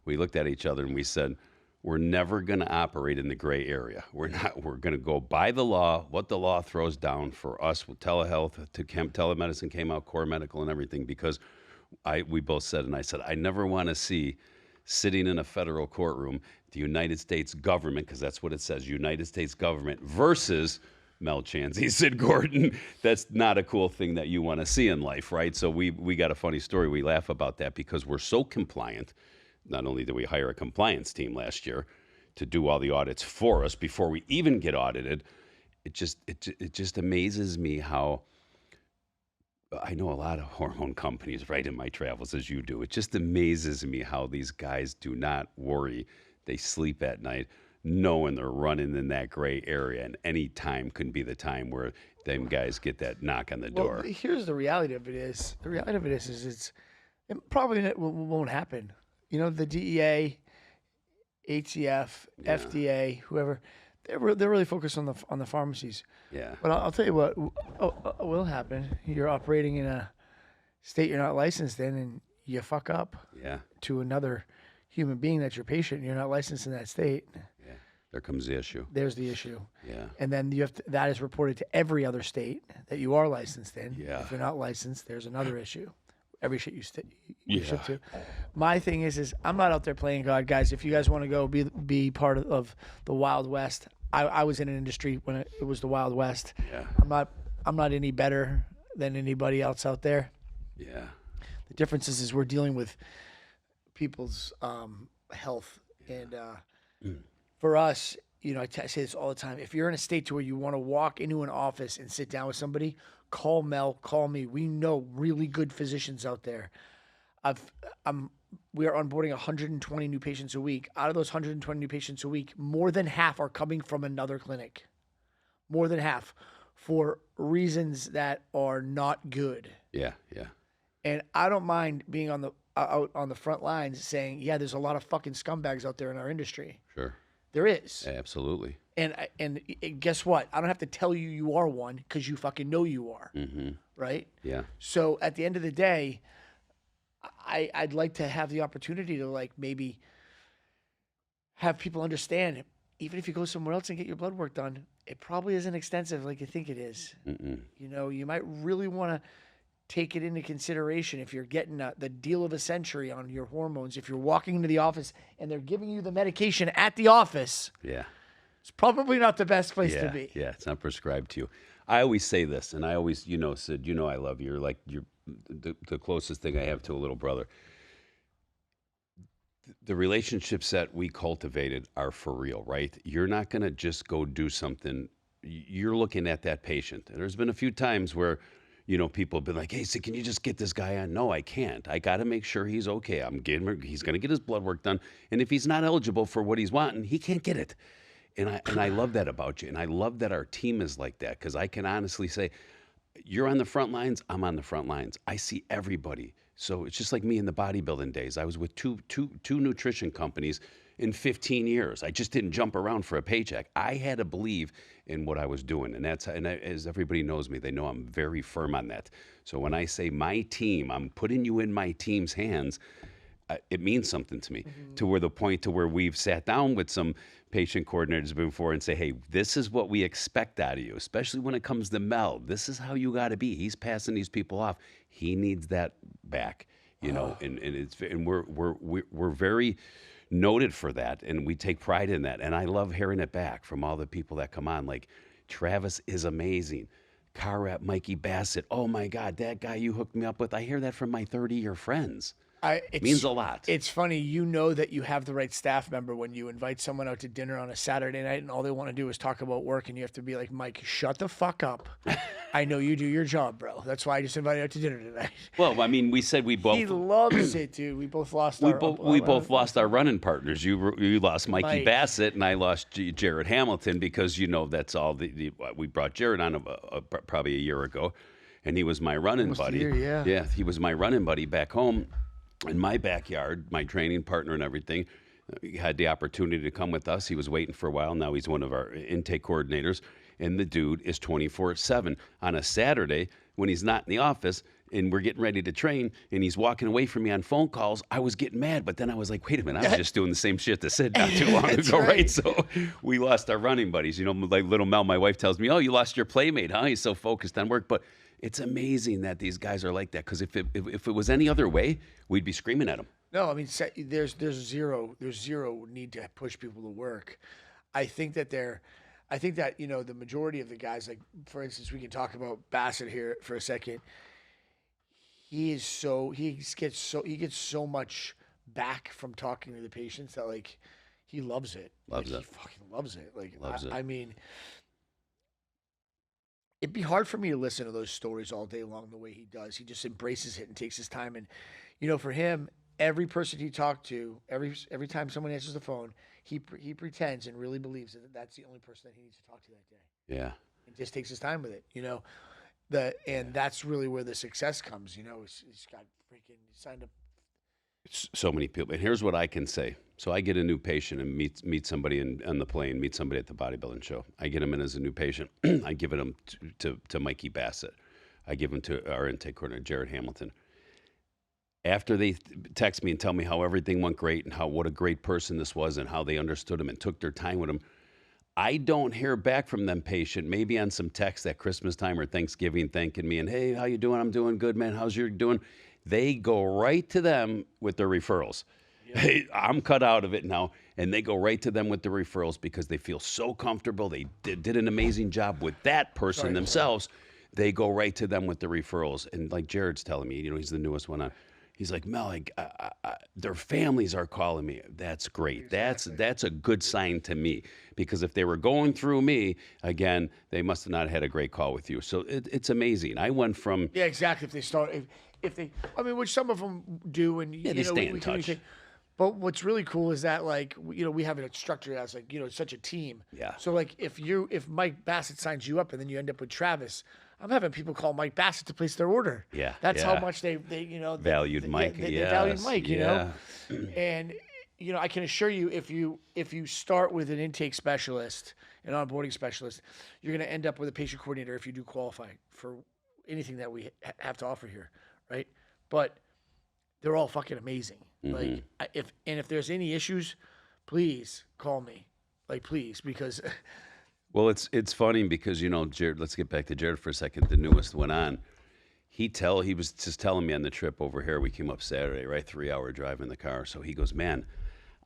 B: we looked at each other and we said, we're never going to operate in the gray area. We're going to go by the law, what the law throws down for us with telehealth, telemedicine came out, Core Medical and everything, because we both said, and I said, I never want to see sitting in a federal courtroom, the United States government, because that's what it says, United States government versus Mel Chancey, Sid Gordon. That's not a cool thing that you want to see in life, right? So we got a funny story. We laugh about that because we're so compliant. Not only did we hire a compliance team last year to do all the audits for us before we even get audited, it just amazes me how I know a lot of hormone companies right in my travels as you do. It just amazes me how these guys do not worry. They sleep at night knowing they're running in that gray area, and any time can be the time where them guys get that knock on the door.
A: Well, here's the reality of it is. The reality of it is it's It probably won't happen. You know, the DEA, HCF,
B: Yeah.
A: FDA, whoever, they're really focused on the pharmacies.
B: Yeah.
A: But I'll tell you what will happen. You're operating in a state you're not licensed in, and you fuck up
B: Yeah.
A: to another human being that's your patient. And you're not licensed in that state.
B: Yeah. There comes the issue.
A: There's the issue.
B: Yeah.
A: And then that is reported to every other state that you are licensed in.
B: Yeah.
A: If you're not licensed, there's another issue. Every shit you
B: Yeah.
A: ship to. My thing is I'm not out there playing God, guys. If you guys want to go be part of the Wild West, I was in an industry when it was the Wild West.
B: Yeah.
A: I'm not any better than anybody else out there.
B: Yeah.
A: The difference is we're dealing with people's health, and for us, you know, I say this all the time. If you're in a state to where you want to walk into an office and sit down with somebody, call Mel, call me. We know really good physicians out there. We are onboarding 120 new patients a week. Out of those 120 new patients a week, more than half are coming from another clinic. More than half, for reasons that are not good.
B: Yeah. Yeah.
A: And I don't mind being out on the front lines saying, yeah, there's a lot of fucking scumbags out there in our industry.
B: Sure.
A: There is.
B: Absolutely.
A: And guess what? I don't have to tell you you are one, because you fucking know you are.
B: Mm-hmm.
A: Right?
B: Yeah.
A: So at the end of the day, I'd like to have the opportunity to, like, maybe have people understand, even if you go somewhere else and get your blood work done, it probably isn't extensive like you think it is.
B: Mm-mm.
A: You know, you might really want to take it into consideration if you're getting the deal of a century on your hormones. If you're walking into the office and they're giving you the medication at the office,
B: Yeah.
A: it's probably not the best place to be.
B: Yeah, it's not prescribed to you. I always say this, and I always, Sid, I love you. You're like you're the closest thing I have to a little brother. The relationships that we cultivated are for real, right? You're not going to just go do something. You're looking at that patient. And there's been a few times where, people have been like, hey, Sid, can you just get this guy on? No, I can't. I got to make sure he's okay. He's going to get his blood work done. And if he's not eligible for what he's wanting, he can't get it. And I love that about you. And I love that our team is like that, because I can honestly say, you're on the front lines, I'm on the front lines. I see everybody. So it's just like me in the bodybuilding days. I was with two nutrition companies in 15 years. I just didn't jump around for a paycheck. I had to believe in what I was doing. And as everybody knows me, they know I'm very firm on that. So when I say my team, I'm putting you in my team's hands. It means something to me, to where the point to where we've sat down with some patient coordinators before and say, hey, this is what we expect out of you, especially when it comes to Mel. This is how you got to be. He's passing these people off. He needs that back, and we're very noted for that, and we take pride in that. And I love hearing it back from all the people that come on. Like, Travis is amazing. Car rep Mikey Bassett. Oh my God, that guy you hooked me up with. I hear that from my 30-year friends. It means a lot.
A: It's funny, that you have the right staff member when you invite someone out to dinner on a Saturday night and all they want to do is talk about work, and you have to be like, Mike, shut the fuck up. I know you do your job, bro. That's why I just invited you out to dinner tonight.
B: Well, I mean, we said we both.
A: He loves it, dude. We both lost
B: we both lost our running partners. You lost Mikey Bassett, and I lost Jared Hamilton, because that's all. We brought Jared on probably a year ago, and he was my running buddy. Yeah, he was my running buddy back home in my backyard, my training partner and everything. He had the opportunity to come with us. He was waiting for a while. Now he's one of our intake coordinators, and the dude is 24/7. On a Saturday, when he's not in the office and we're getting ready to train and he's walking away from me on phone calls, I was getting mad. But then I was like, wait a minute, I was just doing the same shit that Sid not too long ago, right? So we lost our running buddies. Like little Mel, my wife tells me, oh, you lost your playmate, huh? He's so focused on work. But it's amazing that these guys are like that, because if it was any other way, we'd be screaming at them.
A: No, I mean, there's zero need to push people to work. I think that the majority of the guys, like, for instance, we can talk about Bassett here for a second. He gets so much back from talking to the patients that, like, he loves it. He fucking loves it. Like, I mean, it'd be hard for me to listen to those stories all day long the way he does. He just embraces it and takes his time. And, for him, every person he talked to, every time someone answers the phone, he pretends and really believes that that's the only person that he needs to talk to that day.
B: Yeah.
A: And just takes his time with it. And that's really where the success comes. He's got freaking signed up.
B: So many people. And here's what I can say. So I get a new patient and meet somebody on the plane, meet somebody at the bodybuilding show. I get him in as a new patient. I give him to Mikey Bassett. I give him to our intake coordinator, Jared Hamilton. After they text me and tell me how everything went great and what a great person this was and how they understood him and took their time with him, I don't hear back from them patient, maybe on some text at Christmas time or Thanksgiving thanking me and, hey, how you doing? I'm doing good, man. How's you doing? They go right to them with their referrals. Yep. Hey, I'm cut out of it now. And they go right to them with the referrals because they feel so comfortable. They did an amazing job with that person themselves. They go right to them with the referrals. And like Jared's telling me, he's the newest one on. He's like, Mel, their families are calling me. That's great. Exactly. That's a good sign to me, because if they were going through me, again, they must have not had a great call with you. So it's amazing. I went from
A: exactly. If they, which some of them do, and
B: they stay in touch.
A: But what's really cool is that, like, we have it structured as, like, it's such a team.
B: Yeah.
A: So, like, if Mike Bassett signs you up and then you end up with Travis, I'm having people call Mike Bassett to place their order.
B: Yeah.
A: That's how much they
B: valued Mike.
A: They valued Mike, And, I can assure you, if you start with an intake specialist, an onboarding specialist, you're going to end up with a patient coordinator if you do qualify for anything that we have to offer here, right? But they're all fucking amazing.
B: Mm-hmm.
A: Like, if there's any issues, please call me. Like, please, because.
B: Well, it's funny because, Jared, let's get back to Jared for a second. The newest went on. He was just telling me on the trip over here, we came up Saturday, right? 3-hour drive in the car. So he goes, man,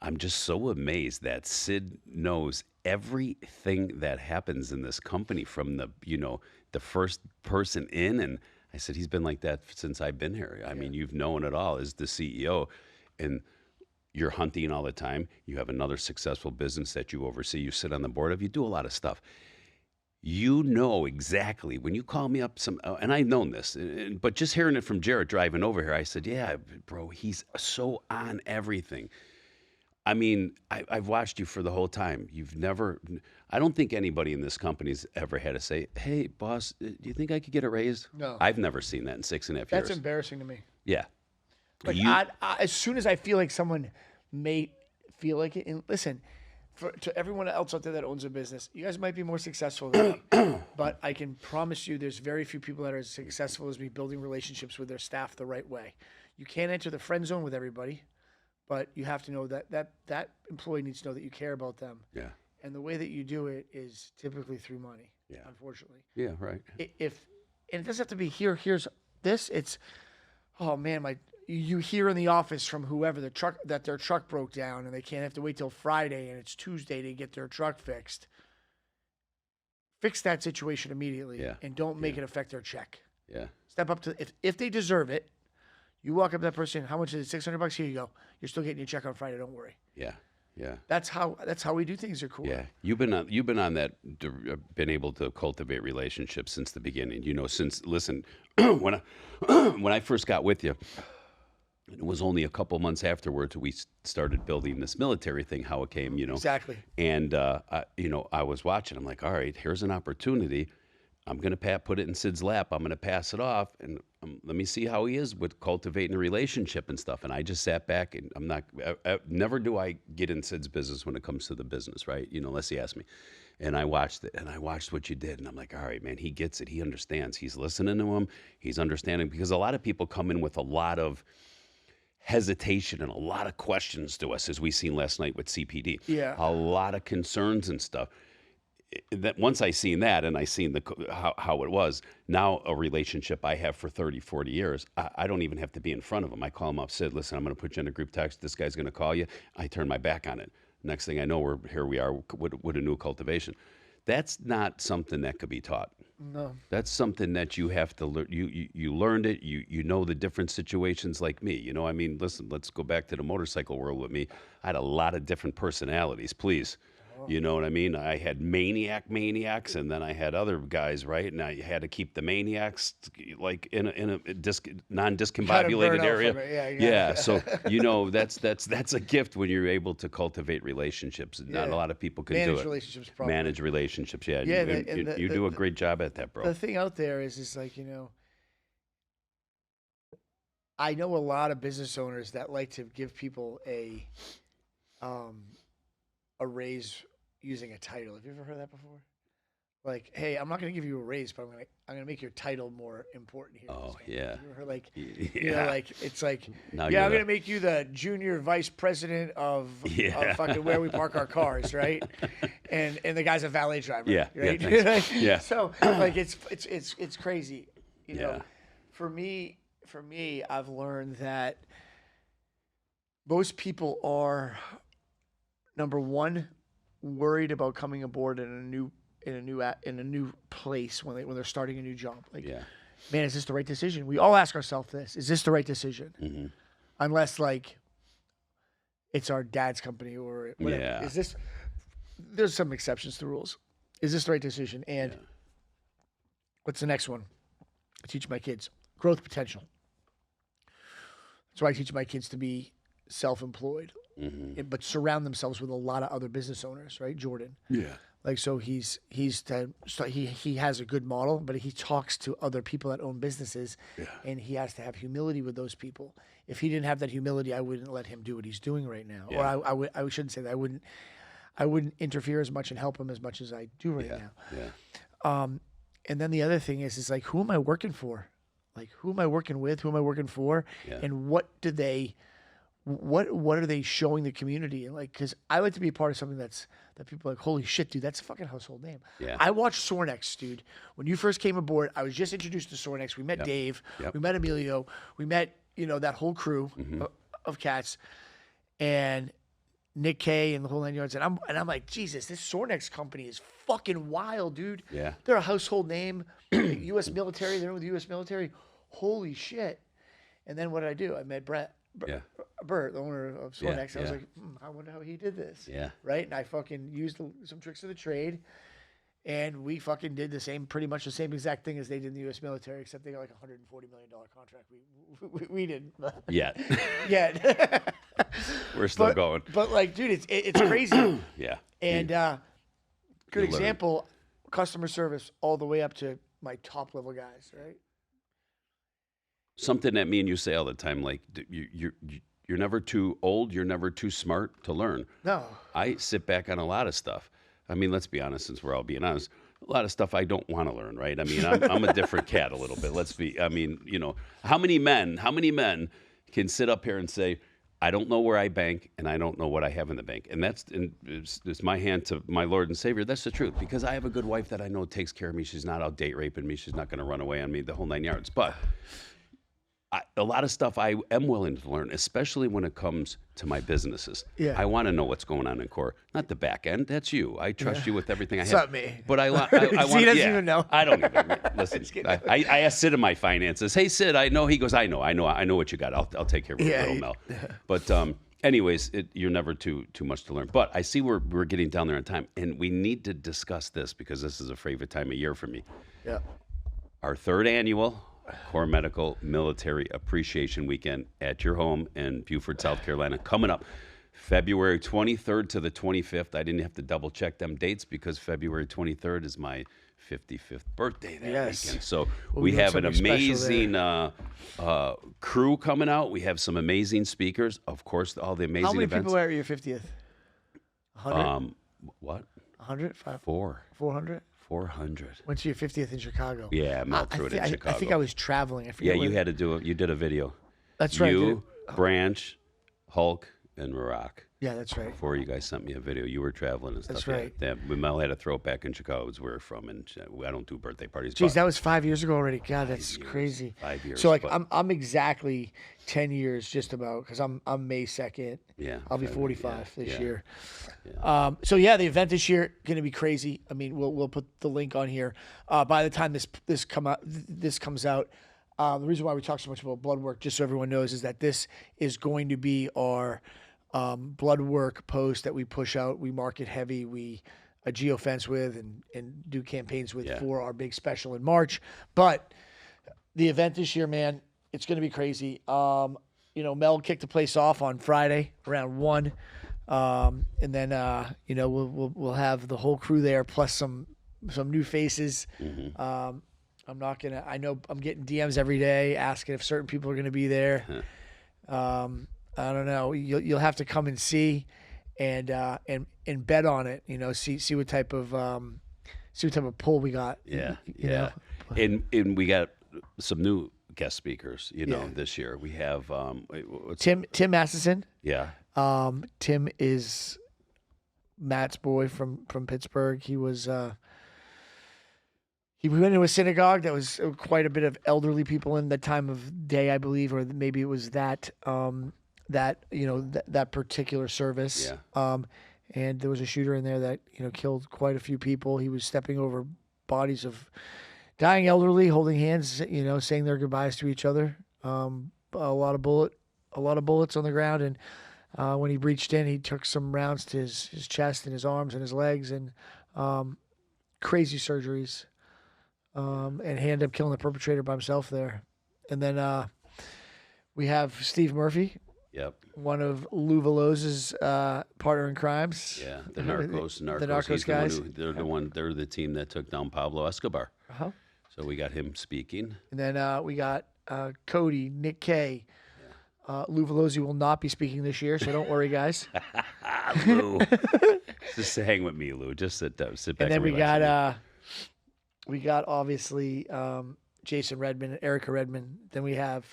B: I'm just so amazed that Sid knows everything that happens in this company from the first person in. And I said, he's been like that since I've been here. I mean, you've known it all as the CEO, and you're hunting all the time. You have another successful business that you oversee. You sit on the board of. You do a lot of stuff. You know exactly when you call me up and I've known this, but just hearing it from Jared driving over here, I said, yeah, bro, he's so on everything. I mean, I've watched you for the whole time. I don't think anybody in this company's ever had to say, hey, boss, do you think I could get a raise?
A: No.
B: I've never seen that in 6.5 years.
A: That's embarrassing to me.
B: Yeah.
A: Like, as soon as I feel like someone may feel like it, and listen, to everyone else out there that owns a business, you guys might be more successful than me, but I can promise you there's very few people that are as successful as me building relationships with their staff the right way. You can't enter the friend zone with everybody, but you have to know that employee needs to know that you care about them.
B: Yeah.
A: And the way that you do it is typically through money.
B: Yeah.
A: Unfortunately.
B: Yeah. Right.
A: And it doesn't have to be here's this. It's, oh man, you hear in the office from whoever that their truck broke down and they can't have to wait till Friday and it's Tuesday to get their truck fixed. Fix that situation immediately.
B: Yeah.
A: And don't make it affect their check.
B: Yeah.
A: Step up to if they deserve it. You walk up to that person, how much is it? $600? Here you go. You're still getting your check on Friday. Don't worry.
B: Yeah, yeah.
A: That's how we do things. Are cool.
B: Yeah, you've been on that, been able to cultivate relationships since the beginning. Listen, when I first got with you, it was only a couple months afterwards we started building this military thing. How it came,
A: Exactly.
B: And I was watching. I'm like, all right, here's an opportunity. I'm going to put it in Sid's lap. I'm going to pass it off, and let me see how he is with cultivating a relationship and stuff. And I just sat back, and never do I get in Sid's business when it comes to the business, right? Unless he asks me. And I watched it, and I watched what you did, and I'm like, all right, man, he gets it. He understands. He's listening to him. He's understanding, because a lot of people come in with a lot of hesitation and a lot of questions to us, as we seen last night with CPD.
A: Yeah.
B: A lot of concerns and stuff. That once I seen that and I seen how it was, now a relationship I have for 30, 40 years, I don't even have to be in front of him. I call him up, said, listen, I'm going to put you in a group text. This guy's going to call you. I turn my back on it. Next thing I know, here we are with a new cultivation. That's not something that could be taught.
A: No.
B: That's something that you have to learn. You learned it. You know the different situations like me. I mean, listen, let's go back to the motorcycle world with me. I had a lot of different personalities. Please. You know what I mean? I had maniacs, and then I had other guys, right? And I had to keep the maniacs like in a non-discombobulated area. Yeah. So that's a gift when you're able to cultivate relationships. Not a lot of people can do it.
A: Relationships, probably.
B: Manage relationships. Yeah.
A: Yeah.
B: You do a great job at that, bro.
A: The thing out there is like, I know a lot of business owners that like to give people a raise using a title. Have you ever heard that before? Like, hey, I'm not going to give you a raise, but I'm gonna make your title more important here.
B: Oh, yeah.
A: You ever heard, like, like it's like,
B: now
A: I'm going to make you the junior vice president of fucking where we park our cars, right? and the guy's a valet driver, right?
B: Yeah.
A: So like it's crazy, you know. For me, I've learned that most people are, number one, worried about coming aboard in a new place when they're starting a new job. Like, man, is this the right decision? We all ask ourselves this: is this the right decision? Mm-hmm. Unless like it's our dad's company or whatever.
B: Yeah.
A: Is this? There's some exceptions to rules. Is this the right decision? And what's the next one? I teach my kids growth potential. That's why I teach my kids to be self-employed, but surround themselves with a lot of other business owners, right? Jordan.
B: Yeah.
A: Like, so he has a good model, but he talks to other people that own businesses, and he has to have humility with those people. If he didn't have that humility, I wouldn't let him do what he's doing right now.
B: Yeah.
A: Or I shouldn't say that. I wouldn't interfere as much and help him as much as I do right now.
B: Yeah.
A: And then the other thing is like, who am I working for? Like, who am I working with? Who am I working for?
B: Yeah.
A: And what are they showing the community? And like, because I like to be a part of something that people are like, holy shit, dude, that's a fucking household name.
B: Yeah.
A: I watched Sornex, dude. When you first came aboard, I was just introduced to Sornex. We met Dave. We met Emilio. We met, that whole crew of cats, and Nick K and the whole 9 yards. And I'm like, Jesus, this Sornex company is fucking wild, dude.
B: Yeah.
A: They're a household name. U.S. military. They're with the U.S. military. Holy shit. And then what did I do? I met Bert, the owner of Sornex. I was like, I wonder how he did this.
B: Yeah.
A: Right? And I fucking used some tricks of the trade, and we fucking did pretty much the same exact thing as they did in the U.S. military, except they got like a $140 million contract. We didn't.
B: Yeah. We're still going.
A: But like, dude, it's crazy.
B: Yeah.
A: And good example, customer service all the way up to my top level guys, right?
B: Something that me and you say all the time, like you're never too old, you're never too smart to learn.
A: No.
B: I sit back on a lot of stuff. I mean, let's be honest, since we're all being honest, a lot of stuff I don't want to learn, right? I mean, I'm a different cat a little bit. How many men can sit up here and say, I don't know where I bank and I don't know what I have in the bank. And it's my hand to my Lord and Savior. That's the truth, because I have a good wife that I know takes care of me. She's not out date raping me. She's not going to run away on me, the whole 9 yards. But a lot of stuff I am willing to learn, especially when it comes to my businesses. Yeah. I want to know what's going on in core, not the back end. That's you. I trust you with everything I have.
A: It's not me.
B: But I want.
A: He doesn't even know.
B: I don't even listen. I asked Sid in my finances. Hey, Sid, I know. He goes, I know what you got. I'll take care of it, little Mel. But anyways, you're never too much to learn. But I see we're getting down there on time, and we need to discuss this because this is a favorite time of year for me.
A: Yeah.
B: Our third annual Core Medical Military Appreciation Weekend at your home in Beaufort, South Carolina, coming up February 23rd to the 25th. I didn't have to double check them dates because February 23rd is my 55th birthday that weekend. So we have an amazing crew coming out. We have some amazing speakers. Of course, all the amazing events.
A: How many people are at your 50th? 100?
B: What?
A: 100?
B: 400.
A: 400. Went to your 50th in Chicago.
B: Yeah, Mel threw it in Chicago.
A: I think I was traveling. I forget.
B: Yeah, you had to do it. You did a video.
A: That's right.
B: You, Branch, Hulk, and Marak.
A: Yeah, that's right.
B: Before you guys sent me a video, you were traveling and stuff.
A: That's right.
B: Yeah, Mel had a throw back in Chicago. It's where we're from, and I don't do birthday parties.
A: Jeez, that was 5 years ago already. God, that's crazy.
B: 5 years.
A: So like, I'm exactly 10 years, just about, because I'm May 2nd.
B: Yeah.
A: I'll be 45 this year.
B: Yeah.
A: So yeah, the event this year gonna be crazy. I mean, we'll put the link on here. By the time this comes out, the reason why we talk so much about blood work, just so everyone knows, is that this is going to be our blood work post that we push out. We market heavy. We geofence with and do campaigns with for our big special in March. But the event this year, man, it's going to be crazy. Mel kicked the place off on Friday around 1. And then, we'll have the whole crew there plus some new faces. Mm-hmm. I know I'm getting DMs every day asking if certain people are going to be there. I don't know. You'll have to come and see and bet on it, see what type of pull we got.
B: Yeah.
A: You know?
B: And we got some new guest speakers, this year. We have
A: Tim Masterson.
B: Yeah.
A: Tim is Matt's boy from Pittsburgh. He was he went into a synagogue that was quite a bit of elderly people in the time of day, I believe, or maybe it was that particular service.
B: Yeah.
A: And there was a shooter in there that killed quite a few people. He was stepping over bodies of dying elderly, holding hands, saying their goodbyes to each other. A lot of bullets on the ground, and when he breached in, he took some rounds to his chest and his arms and his legs, and crazy surgeries. And he ended up killing the perpetrator by himself there. And then we have Steve Murphy.
B: Yep.
A: One of Lou Veloz's partner in crimes.
B: Yeah, the Narcos.
A: The Narcos guys.
B: They're the team that took down Pablo Escobar.
A: Uh-huh.
B: So we got him speaking.
A: And then we got Cody, Nick Kay. Lou Velozzi will not be speaking this year, so don't worry, guys.
B: Lou. Just hang with me, Lou. Just sit back and
A: then
B: relax.
A: We got obviously Jason Redman and Erica Redman. Then we have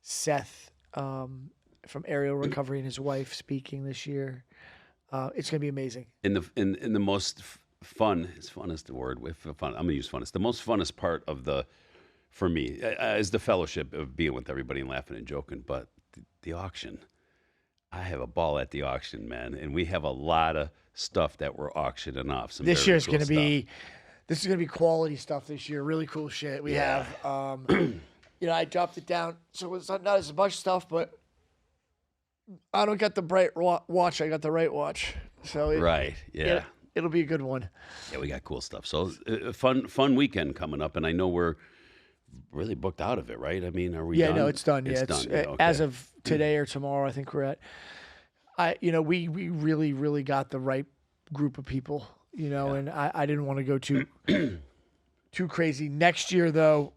A: Seth from Aerial Recovery and his wife speaking this year. It's going to be amazing.
B: In the most fun, as fun as the word, with fun, I'm going to use fun. It's the most funnest part of for me, is the fellowship of being with everybody and laughing and joking. But the auction, I have a ball at the auction, man. And we have a lot of stuff that we're auctioning off.
A: This year's going to be... This is going to be quality stuff this year. Really cool shit. We have, I dropped it down. So it's not as much stuff, but I don't got the bright watch. I got the right watch. So
B: right. Yeah.
A: It'll be a good one.
B: Yeah, we got cool stuff. So fun weekend coming up. And I know we're really booked out of it, right? I mean, are we done?
A: No, it's done.
B: It's
A: done.
B: Okay.
A: As of today or tomorrow, I think we're at, we really, really got the right group of people. And I didn't want to go too crazy. Next year, though,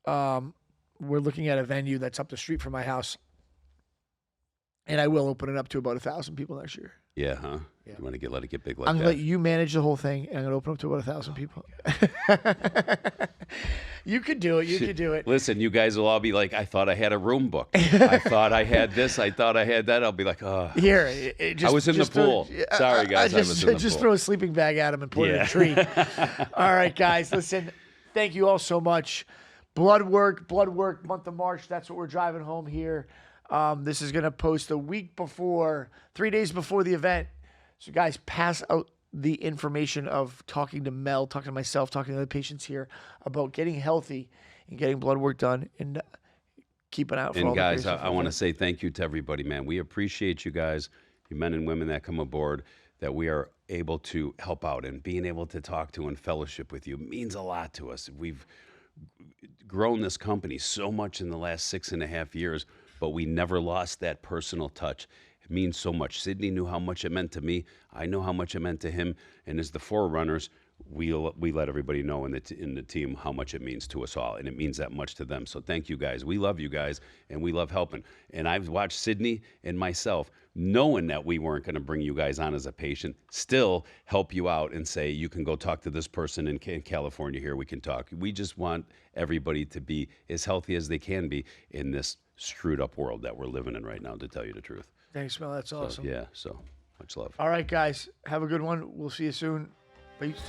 A: we're looking at a venue that's up the street from my house, and I will open it up to about 1,000 people next year.
B: Yeah, huh? Yeah. You want to let it get big like
A: I'm
B: that?
A: going to let you manage the whole thing, and I'm going to open up to about 1,000 people. You could do it.
B: Listen, you guys will all be like, I thought I had a room booked. I thought I had this. I thought I had that. I'll be like, oh.
A: Here,
B: I was in the pool. Sorry, guys. I was in the
A: just
B: pool.
A: throw a sleeping bag at him and put it in a tree. All right, guys. Listen, thank you all so much. Blood work, month of March. That's what we're driving home here. This is going to post a week before, 3 days before the event. So, guys, pass out the information of talking to Mel, talking to myself, talking to the patients here about getting healthy and getting blood work done and keeping out for all the
B: guys, I want to say thank you to everybody, man. We appreciate you guys, you men and women that come aboard, that we are able to help out, and being able to talk to and fellowship with you means a lot to us. We've grown this company so much in the last 6.5 years, but we never lost that personal touch. It means so much. Sydney knew how much it meant to me. I know how much it meant to him. And as the forerunners, we let everybody know in the team how much it means to us all. And it means that much to them. So thank you guys. We love you guys, and we love helping. And I've watched Sydney and myself, knowing that we weren't going to bring you guys on as a patient, still help you out and say, you can go talk to this person in California here. We can talk. We just want everybody to be as healthy as they can be in this screwed up world that we're living in right now, to tell you the truth.
A: Thanks, Mel. That's awesome.
B: So much love.
A: All right, guys. Have a good one. We'll see you soon. Peace.